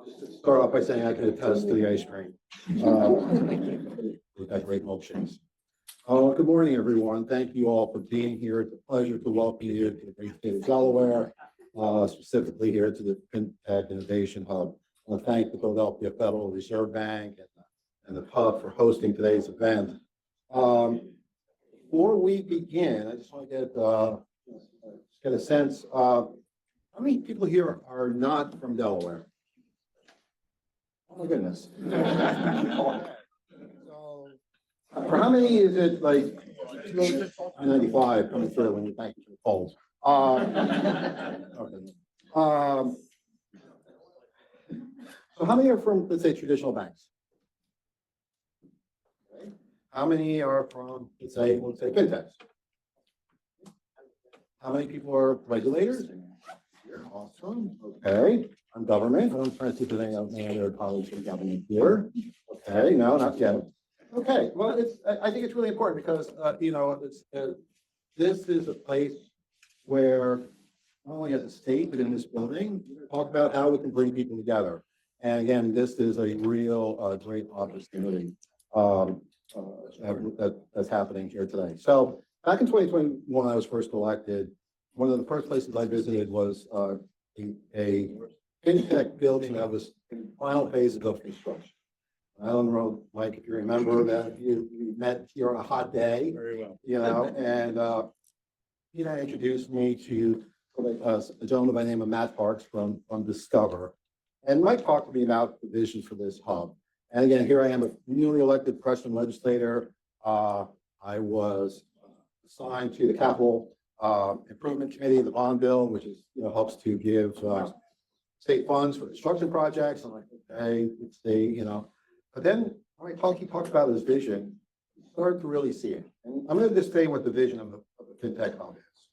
Start off by saying I can attest to the ice cream. We've got great milkshakes. Good morning, everyone. Thank you all for being here. It's a pleasure to welcome you to the great state of Delaware, specifically here to the FinTech Innovation Hub. I want to thank the Philadelphia Federal Reserve Bank and the Hub for hosting today's event. Before we begin, I just want to get a sense of how many people here are not from Delaware? Oh my goodness. So, for how many is it like 95 coming through when you thank you for the polls? Okay. So how many are from, let's say, traditional banks? Okay. How many are from, let's say FinTechs? How many people are regulators? Awesome. Okay. On government. I'm trying to see if there's any other colleagues from government here. Okay. No, not yet. Okay. Well, I think it's really important because this is a place where not only as a state, but in this building, talk about how we can bring people together. And again, this is a real great opportunity that's happening here today. So back in 2021, I was first elected. One of the first places I visited was a FinTech building that was in the final phase of construction. I don't know, Mike, if you remember that you met here on a hot day. Very well. And introduced me to a gentleman by the name of Matt Parks from Discover. And Mike talked to me about the vision for this hub. And again, here I am, a newly elected freshman legislator. I was assigned to the Capital Improvement Committee, the bond bill, which is helps to give state funds for construction projects. I'm like, okay, it's But then when he talked about his vision, I started to really see it. And I'm going to just say what the vision of the FinTech hub is.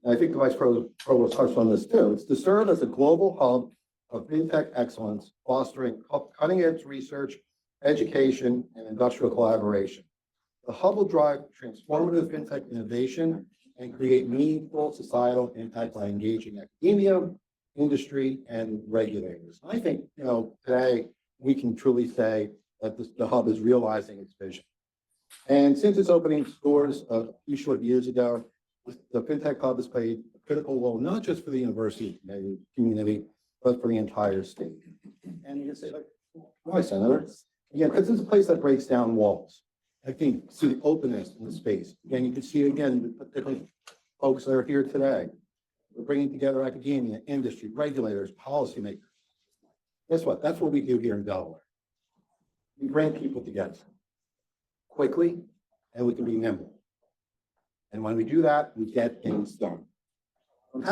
And I think the Vice Provost touched on this too. It's to serve as a global hub of FinTech excellence, fostering cutting-edge research, education, and industrial collaboration. The hub will drive transformative FinTech innovation and create meaningful societal impact by engaging academia, industry, and regulators. I think, today we can truly say that the hub is realizing its vision. And since its opening doors a few short years ago, the FinTech hub has played a critical role, not just for the university community, but for the entire state. And you can say, like, why, Senator? Again, because it's a place that breaks down walls. I think see the openness in the space. Again, you can see again the different folks that are here today. We're bringing together academia, industry, regulators, policymakers. Guess what? That's what we do here in Delaware. We bring people together quickly, and we can be nimble. And when we do that, we get things done. I'm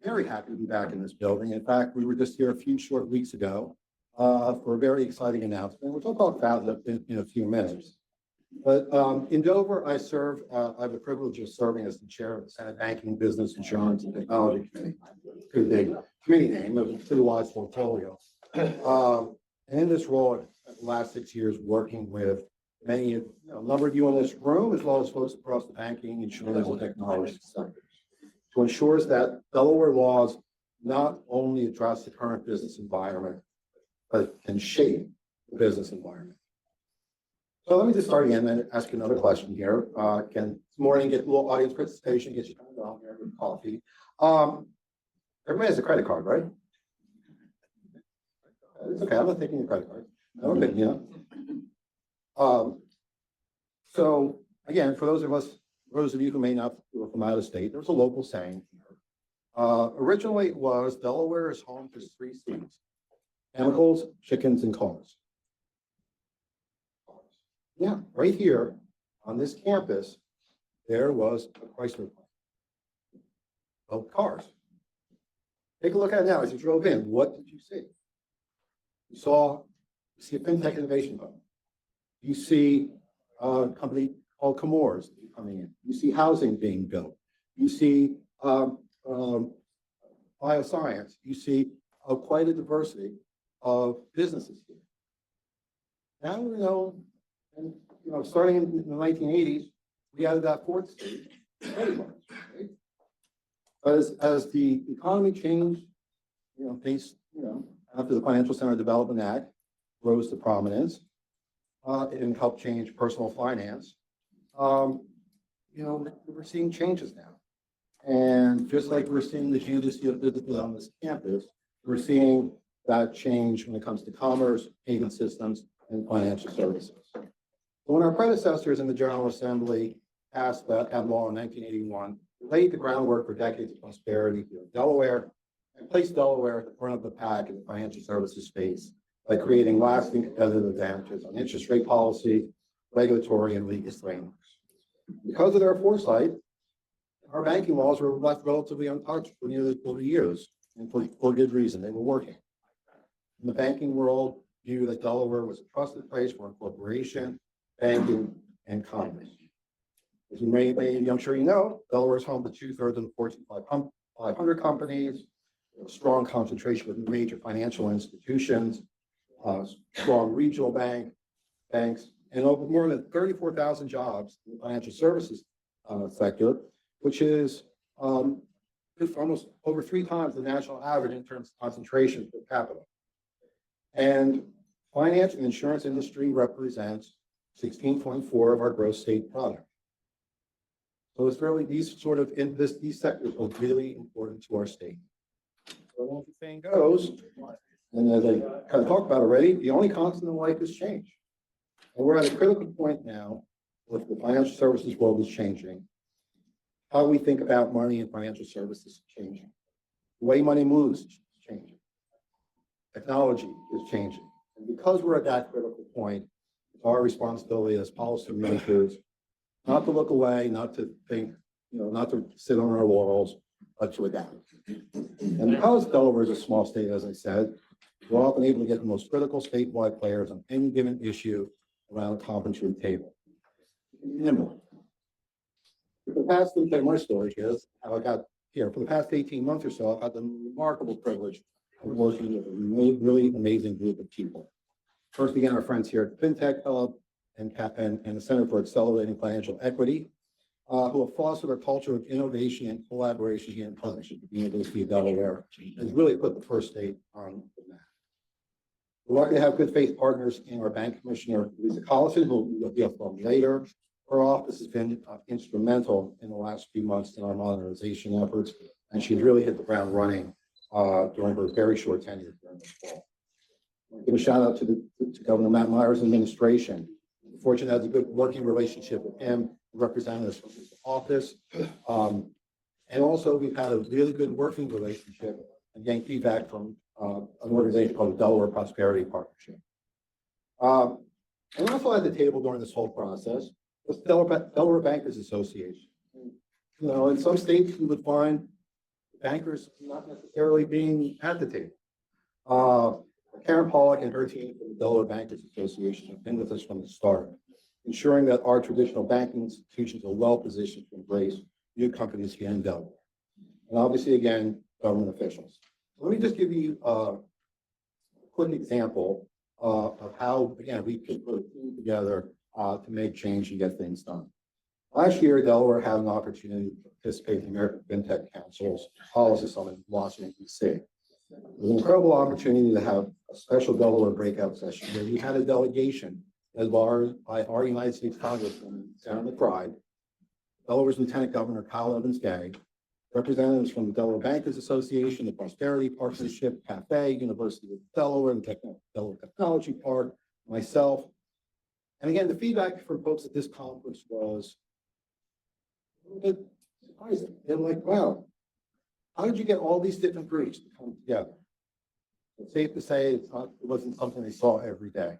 very happy to be back in this building. In fact, we were just here a few short weeks ago for a very exciting announcement, which I'll talk about in a few minutes. But in Dover, I have the privilege of serving as the chair of the Senate Banking, Business, Insurance, and Technology Committee. Pretty big committee name, a pretty wide portfolio. And in this role, the last 6 years, working with a number of you in this room, as well as folks across the banking, insurance, and technology sectors, to ensure that Delaware laws not only address the current business environment, but can shape the business environment. So let me just start again and ask another question here. This morning, get a little audience participation, get you turned on here with coffee. Everybody has a credit card, right? It's okay, I'm not taking your credit card. Okay, so again, for those of you who may not be from out of state, there's a local saying here. Originally, it was Delaware is home to 3 C's: chemicals, chickens, and cars. Yeah, right here on this campus, there was a Chrysler plant. Built cars. Take a look at it now as you drove in. What did you see? You see a FinTech innovation hub. You see a company called Chemours coming in. You see housing being built. You see bioscience. You see quite a diversity of businesses here. Now, and starting in the 1980s, we added that 4th stage, right? As the economy changed, things, After the Financial Center Development Act rose to prominence, and helped change personal finance, we're seeing changes now. And just like we're seeing the changes on this campus, we're seeing that change when it comes to commerce, payment systems, and financial services. So when our predecessors in the General Assembly passed that law in 1981, laid the groundwork for decades of prosperity here in Delaware, and placed Delaware at the front of the pack in the financial services space by creating lasting competitive advantages on interest rate policy, regulatory, and legal frameworks. Because of their foresight, our banking laws were left relatively untouched for nearly 40 years, and for good reason. They were working. In the banking world, viewed that Delaware was a trusted place for incorporation, banking, and commerce. As you I'm sure you know, Delaware is home to 2/3 of the Fortune 500 companies, a strong concentration with major financial institutions, strong regional banks, and over more than 34,000 jobs in the financial services sector, which is almost over 3 times the national average in terms of concentration per capita. And finance and insurance industry represents 16.4% of our gross state product. So it's really these sectors are really important to our state. So as the saying goes, and as I kind of talked about already, the only constant in life is change. And we're at a critical point now with the financial services world is changing. How we think about money and financial services is changing. The way money moves is changing. Technology is changing. And because we're at that critical point, it's our responsibility as policymakers not to look away, not to think, not to sit on our laurels, but to adapt. And because Delaware is a small state, as I said, we're often able to get the most critical statewide players on any given issue around a conference room table. Nimble. For the past, my story is how I got here. For the past 18 months or so, I've had the remarkable privilege of working with a really amazing group of people. First, again, our friends here at FinTech Hub and the Center for Accelerating Financial Equity, who have fostered a culture of innovation and collaboration here in partnership with the University of Delaware, has really put the first state on the map. We're lucky to have good faith partners in our bank commissioner, Lisa Collison, who will be up on later. Her office has been instrumental in the last few months in our modernization efforts, and she's really hit the ground running during her very short tenure during the fall. Give a shout out to Governor Matt Meyer's administration. We're fortunate to have a good working relationship with him, representatives from his office. And also we've had a really good working relationship and getting feedback from an organization called the Delaware Prosperity Partnership. And also at the table during this whole process was Delaware Bankers Association. In some states you would find bankers not necessarily being at the table. Karen Pollock and her team from the Delaware Bankers Association have been with us from the start, ensuring that our traditional banking institutions are well positioned to embrace new companies here in Delaware. And obviously, again, government officials. So let me just give you a quick example of how, again, we could put a team together to make change and get things done. Last year, Delaware had an opportunity to participate in the American FinTech Council's Policy Summit in Washington, D.C. It was an incredible opportunity to have a special Delaware breakout session where we had a delegation led by our United States Congresswoman, Sarah McBride, Delaware's Lieutenant Governor Kyle Evans-Gay, representatives from the Delaware Bankers Association, the Prosperity Partnership, Cafe, University of Delaware, the Delaware Technology Park, myself. And again, the feedback from folks at this conference was a little bit surprising. They're like, wow, how did you get all these different groups to come together? It's safe to say it wasn't something they saw every day.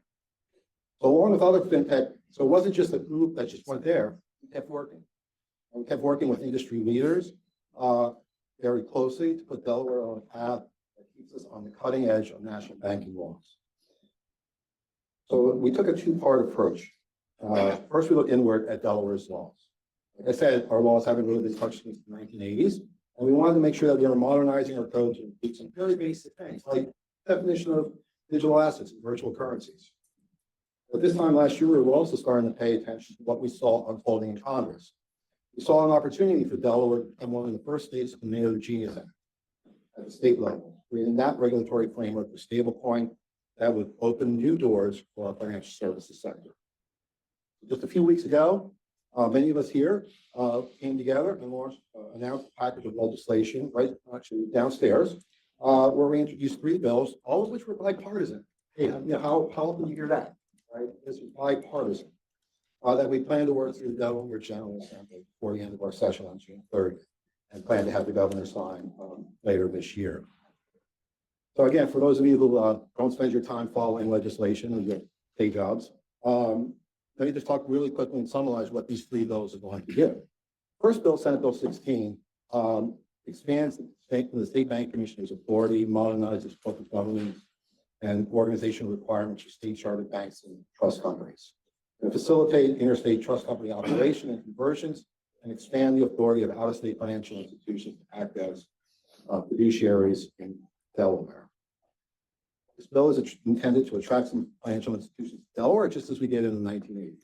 So along with other FinTech, so it wasn't just a group that just went there, we kept working. And we kept working with industry leaders very closely to put Delaware on a path that keeps us on the cutting edge of national banking laws. So we took a two-part approach. First, we looked inward at Delaware's laws. Like I said, our laws haven't really been touched since the 1980s, and we wanted to make sure that we were modernizing our code to include some very basic things, like definition of digital assets and virtual currencies. But this time last year, we were also starting to pay attention to what we saw unfolding in Congress. We saw an opportunity for Delaware to become one of the first states to nail the Genius Act at the state level, creating that regulatory framework for stablecoin that would open new doors for our financial services sector. Just a few weeks ago, many of us here came together and announced a package of legislation, right, actually downstairs, where we introduced 3 bills, all of which were bipartisan. Hey, how often do you hear that, right? This is bipartisan. That we plan to work through the Delaware General Assembly before the end of our session on June 30th, and plan to have the governor sign later this year. So again, for those of you who don't spend your time following legislation and your day jobs, let me just talk really quickly and summarize what these 3 bills are going to do. First bill, Senate Bill 16, expands the state bank commissioner's authority, modernizes corporate governance and organizational requirements for state chartered banks and trust companies, and facilitate interstate trust company operation and conversions, and expand the authority of out-of-state financial institutions to act as fiduciaries in Delaware. This bill is intended to attract some financial institutions to Delaware, just as we did in the 1980s.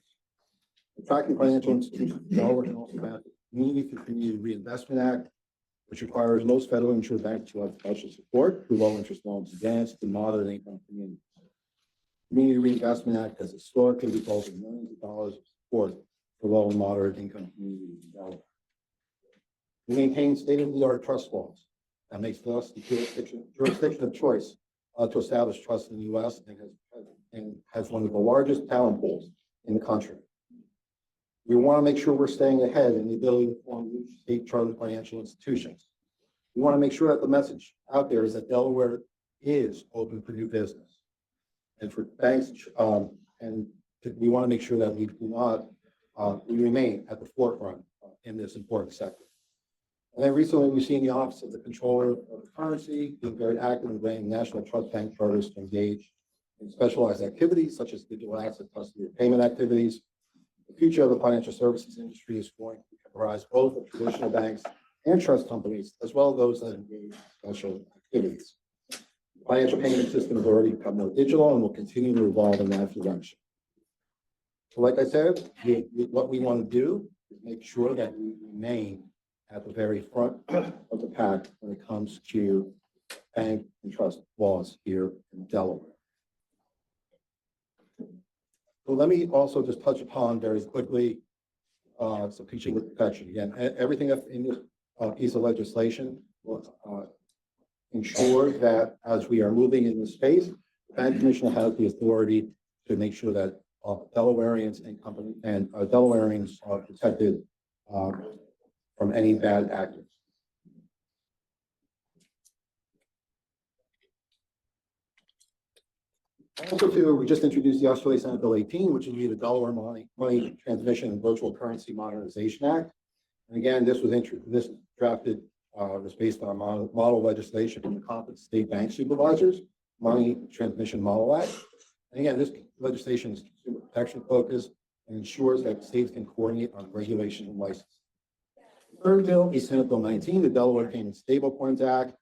Attracting financial institutions to Delaware can also benefit the Community through Community Reinvestment Act, which requires most federal insured banks to have special support through low-interest loans advanced to moderate income communities. Community Reinvestment Act has historically resulted in millions of dollars of support for low and moderate income communities in Delaware. We maintain state-of-the-art trust laws that makes us the jurisdiction of choice to establish trust in the U.S. and has one of the largest talent pools in the country. We want to make sure we're staying ahead in the ability to form new state chartered financial institutions. We want to make sure that the message out there is that Delaware is open for new business. And for banks, we want to make sure that we do not, we remain at the forefront in this important sector. And then recently, we've seen the Office of the Controller of the Currency being very active in granting national trust bank charters to engage in specialized activities such as digital asset custody and payment activities. The future of the financial services industry is going to comprise both of traditional banks and trust companies, as well as those that engage in special activities. The financial payment system has already become more digital and will continue to evolve in that direction. So like I said, what we want to do is make sure that we remain at the very front of the pack when it comes to bank and trust laws here in Delaware. So let me also just touch upon very quickly some consumer protection. Again, everything in this piece of legislation will ensure that as we are moving in this space, the Bank Commissioner has the authority to make sure that Delawareans and Delawareans are protected from any bad actors. Also, too, we just introduced the Australia Senate Bill 18, which is the Delaware Money Transmission and Virtual Currency Modernization Act. And again, this was drafted was based on model legislation from the Conference of State Bank Supervisors Money Transmission Model Act. And again, this legislation is consumer protection focused and ensures that states can coordinate on regulation and license. The third bill is Senate Bill 19, the Delaware Payment Stablecoins Act.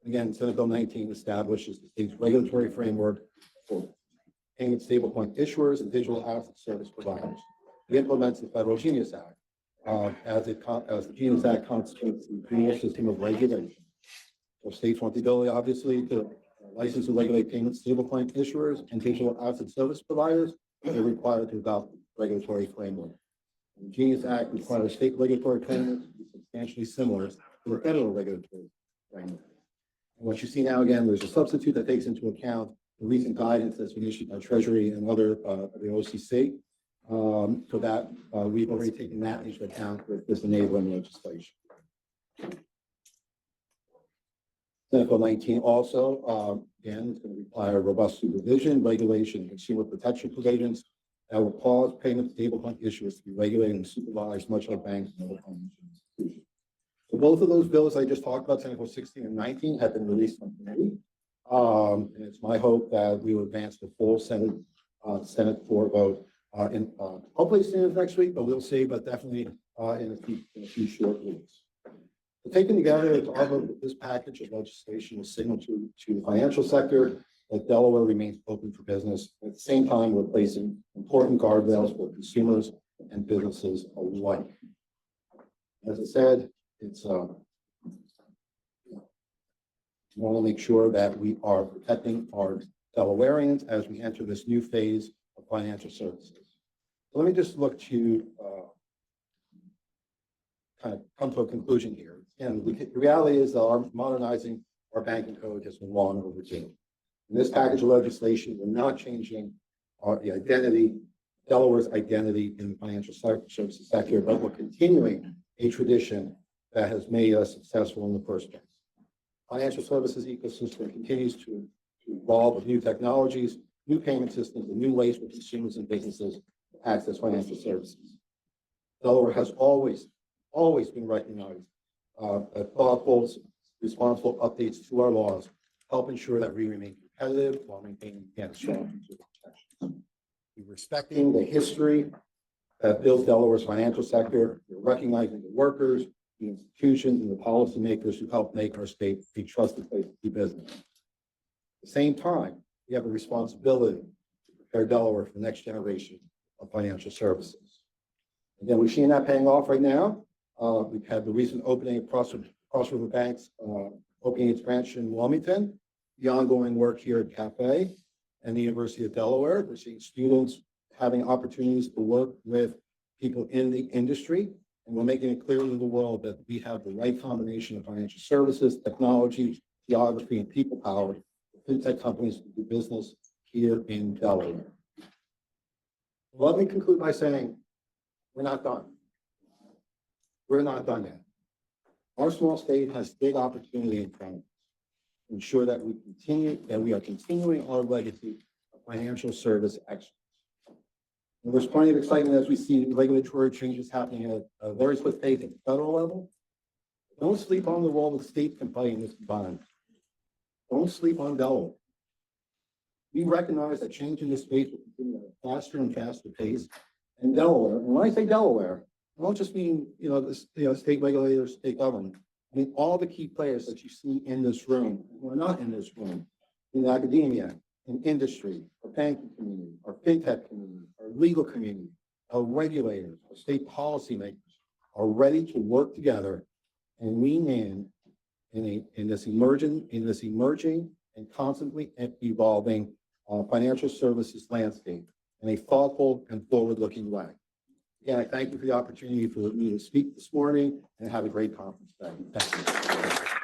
Again, Senate Bill 19 establishes the state's regulatory framework for payment stablecoin issuers and digital asset service providers. It implements the Federal Genius Act, as the Genius Act constitutes the dual system of regulation. So states want the ability, obviously, to license and regulate payment stablecoin issuers and digital asset service providers. They're required to adopt regulatory framework. The Genius Act requires state regulatory frameworks to be substantially similar to the federal regulatory framework. And what you see now, again, there's a substitute that takes into account the recent guidance that's been issued by Treasury and other the OCC, so that we've already taken that into account with this enabling legislation. Senate Bill 19 also, again, is going to require robust supervision, regulation, and consumer protection provisions that will cause payment stablecoin issuers to be regulated and supervised, much like banks and other financial institutions. So both of those bills I just talked about, Senate Bill 16 and 19, have been released from committee. And it's my hope that we will advance the full Senate floor vote in hopefully as soon as next week, but we'll see, but definitely in a few short weeks. So taken together, it's all this package of legislation will signal to the financial sector that Delaware remains open for business. At the same time, we're placing important guardrails for consumers and businesses alike. As I said, it's We want to make sure that we are protecting our Delawareans as we enter this new phase of financial services. So let me just look to kind of come to a conclusion here. And the reality is that our modernizing our banking code has been long overdue. In this package of legislation, we're not changing the identity, Delaware's identity in the financial services sector, but we're continuing a tradition that has made us successful in the first place. Financial services ecosystem continues to evolve with new technologies, new payment systems, and new ways for consumers and businesses to access financial services. Delaware has always been recognized as thoughtful, responsible updates to our laws help ensure that we remain competitive while maintaining strong consumer protections. We're respecting the history that builds Delaware's financial sector. We're recognizing the workers, the institutions, and the policymakers who help make our state a trusted place to do business. At the same time, we have a responsibility to prepare Delaware for the next generation of financial services. Again, we're seeing that paying off right now. We've had the recent opening of Cross River Bank's opening its branch in Wilmington, the ongoing work here at Cafe and the University of Delaware. We're seeing students having opportunities to work with people in the industry, and we're making it clear to the world that we have the right combination of financial services, technology, geography, and people power for FinTech companies to do business here in Delaware. Let me conclude by saying we're not done. We're not done yet. Our small state has big opportunity in front of us to ensure that we are continuing our legacy of financial service excellence. And there's plenty of excitement as we see regulatory changes happening at a very swift pace at the federal level. Don't sleep on the role the state can play in this environment. Don't sleep on Delaware. We recognize that change in this space will continue at a faster and faster pace. And Delaware, and when I say Delaware, I don't just mean state regulators, state government. I mean all the key players that you see in this room, who are not in this room, in academia, in industry, our banking community, our FinTech community, our legal community, our regulators, our state policymakers are ready to work together and lean in this emerging and constantly evolving financial services landscape in a thoughtful and forward-looking way. Again, I thank you for the opportunity for me to speak this morning and have a great conference day. Thank you.